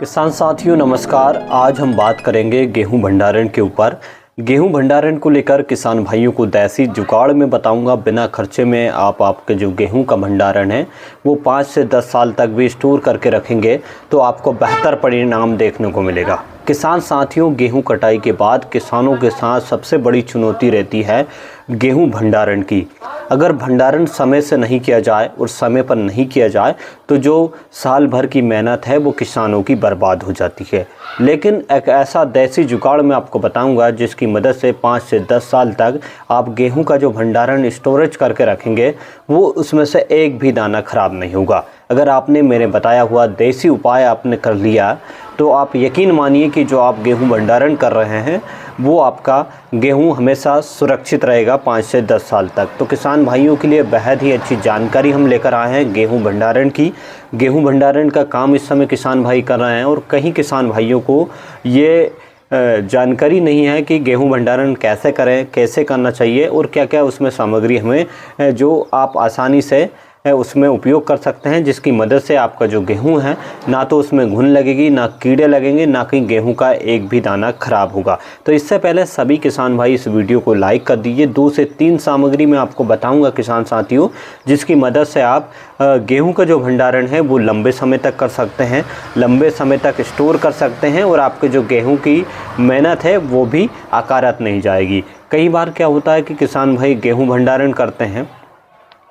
किसान साथियों नमस्कार। आज हम बात करेंगे गेहूं भंडारण के ऊपर। गेहूं भंडारण को लेकर किसान भाइयों को देसी जुगाड़ में बताऊंगा। बिना खर्चे में आपके जो गेहूं का भंडारण है वो 5 से 10 साल तक भी स्टोर करके रखेंगे तो आपको बेहतर परिणाम देखने को मिलेगा। किसान साथियों, गेहूं कटाई के बाद किसानों के साथ सबसे बड़ी चुनौती रहती है गेहूं भंडारण की। अगर भंडारण समय से नहीं किया जाए और समय पर नहीं किया जाए तो जो साल भर की मेहनत है वो किसानों की बर्बाद हो जाती है। लेकिन एक ऐसा देसी जुगाड़ मैं आपको बताऊंगा जिसकी मदद से 5 से 10 साल तक आप गेहूं का जो भंडारण स्टोरेज करके रखेंगे वो उसमें से एक भी दाना खराब नहीं होगा। अगर आपने मेरे बताया हुआ देसी उपाय आपने कर लिया तो आप यकीन मानिए कि जो आप गेहूं भंडारण कर रहे हैं वो आपका गेहूं हमेशा सुरक्षित रहेगा 5 से 10 साल तक। तो किसान भाइयों के लिए बेहद ही अच्छी जानकारी हम लेकर आए हैं गेहूं भंडारण की। गेहूं भंडारण का काम इस समय किसान भाई कर रहे हैं और कई किसान भाइयों को ये जानकारी नहीं है कि गेहूं भंडारण कैसे करें, कैसे करना चाहिए और क्या क्या उसमें सामग्री हमें जो आप आसानी से उसमें उपयोग कर सकते हैं, जिसकी मदद से आपका जो गेहूं है ना तो उसमें घुन लगेगी, ना कीड़े लगेंगे, ना कहीं गेहूं का एक भी दाना खराब होगा। तो इससे पहले सभी किसान भाई इस वीडियो को लाइक कर दीजिए। 2 से 3 सामग्री मैं आपको बताऊंगा किसान साथियों, जिसकी मदद से आप गेहूं का जो भंडारण है वो लंबे समय तक कर सकते हैं, लंबे समय तक स्टोर कर सकते हैं और आपके जो गेहूँ की मेहनत है वो भी अकारत नहीं जाएगी। कई बार क्या होता है कि किसान भाई गेहूँ भंडारण करते हैं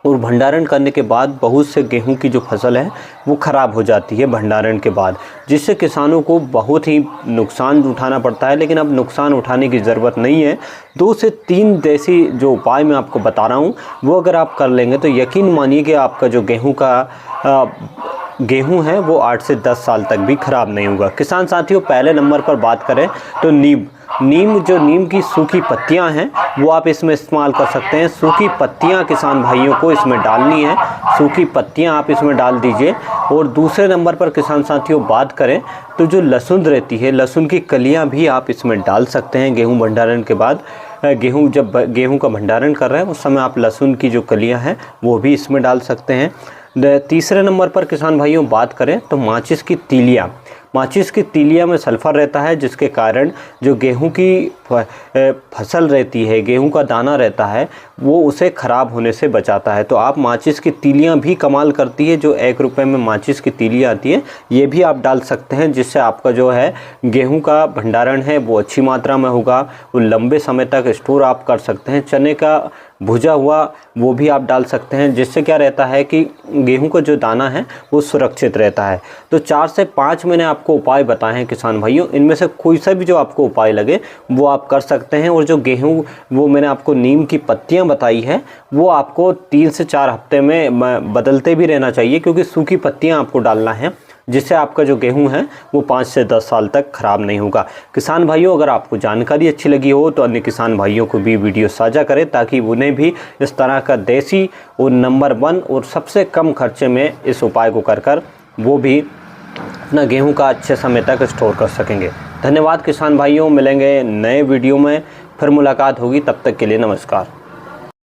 और भंडारण करने के बाद बहुत से गेहूं की जो फसल है वो ख़राब हो जाती है भंडारण के बाद, जिससे किसानों को बहुत ही नुकसान उठाना पड़ता है। लेकिन अब नुकसान उठाने की ज़रूरत नहीं है। 2 से 3 देसी जो उपाय मैं आपको बता रहा हूँ वो अगर आप कर लेंगे तो यकीन मानिए कि आपका जो गेहूं है वो 8 से 10 साल तक भी ख़राब नहीं होगा। किसान साथियों, पहले नंबर पर बात करें तो नीम की सूखी पत्तियां हैं वो आप इसमें इस्तेमाल कर सकते हैं। सूखी पत्तियां किसान भाइयों को इसमें डालनी है, सूखी पत्तियां आप इसमें डाल दीजिए। और दूसरे नंबर पर किसान साथियों बात करें तो जो लहसुन रहती है, लहसुन की कलियां भी आप इसमें डाल सकते हैं। गेहूं भंडारण के बाद जब गेहूं का भंडारण कर रहे हैं उस समय आप लहसुन की जो कलियां हैं वो भी इसमें डाल सकते हैं। तीसरे नंबर पर किसान भाइयों बात करें तो माचिस की तीलियां में सल्फ़र रहता है, जिसके कारण जो गेहूं की फसल रहती है, गेहूं का दाना रहता है वो उसे ख़राब होने से बचाता है। तो आप माचिस की तीलियां भी कमाल करती है। जो 1 रुपये में माचिस की तीलियां आती है ये भी आप डाल सकते हैं, जिससे आपका जो है गेहूं का भंडारण है वो अच्छी मात्रा में होगा, वो लंबे समय तक स्टोर आप कर सकते हैं। चने का भुजा हुआ वो भी आप डाल सकते हैं, जिससे क्या रहता है कि गेहूं का जो दाना है वो सुरक्षित रहता है। तो 4 से 5 मैंने आपको उपाय बताए हैं किसान भाइयों, इनमें से कोई सा भी जो आपको उपाय लगे वो आप कर सकते हैं। और जो गेहूं वो मैंने आपको नीम की पत्तियां बताई है वो आपको 3 से 4 हफ्ते में बदलते भी रहना चाहिए, क्योंकि सूखी पत्तियां आपको डालना है, जिससे आपका जो गेहूं है वो 5 से 10 साल तक ख़राब नहीं होगा। किसान भाइयों, अगर आपको जानकारी अच्छी लगी हो तो अन्य किसान भाइयों को भी वीडियो साझा करें ताकि उन्हें भी इस तरह का देसी और नंबर 1 और सबसे कम खर्चे में इस उपाय को कर वो भी अपना गेहूं का अच्छे समय तक स्टोर कर सकेंगे। धन्यवाद किसान भाइयों, मिलेंगे नए वीडियो में, फिर मुलाकात होगी। तब तक के लिए नमस्कार।